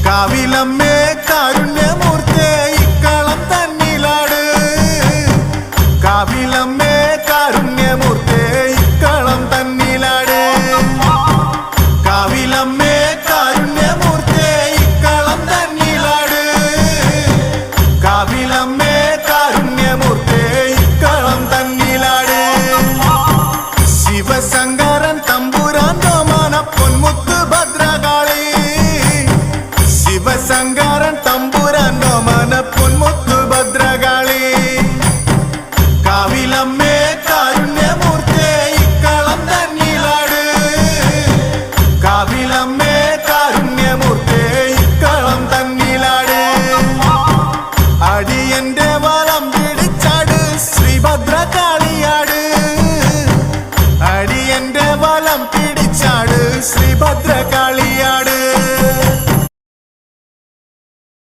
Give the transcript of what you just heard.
കാവിലമ്മേ കാരുണ്യമൂർത്തേ ഇക്കളം തന്നിലാട്. കാവിലമ്മേ കാരുണ്യമൂർത്തേ ഇക്കളം തന്നിലാട്. കാവിലമ്മേ കാരുണ്യമൂർത്തേ ഇക്കളം തന്നിലാട്. കാവിലമ്മേ കാരുണ്യമൂർത്തേ ഇക്കളം തന്നിലാട്. Sivasankaran Thampuran രോമാന പൊന്മുത്ത് Bhadrakali. Sivasankaran Thampuran രോമാന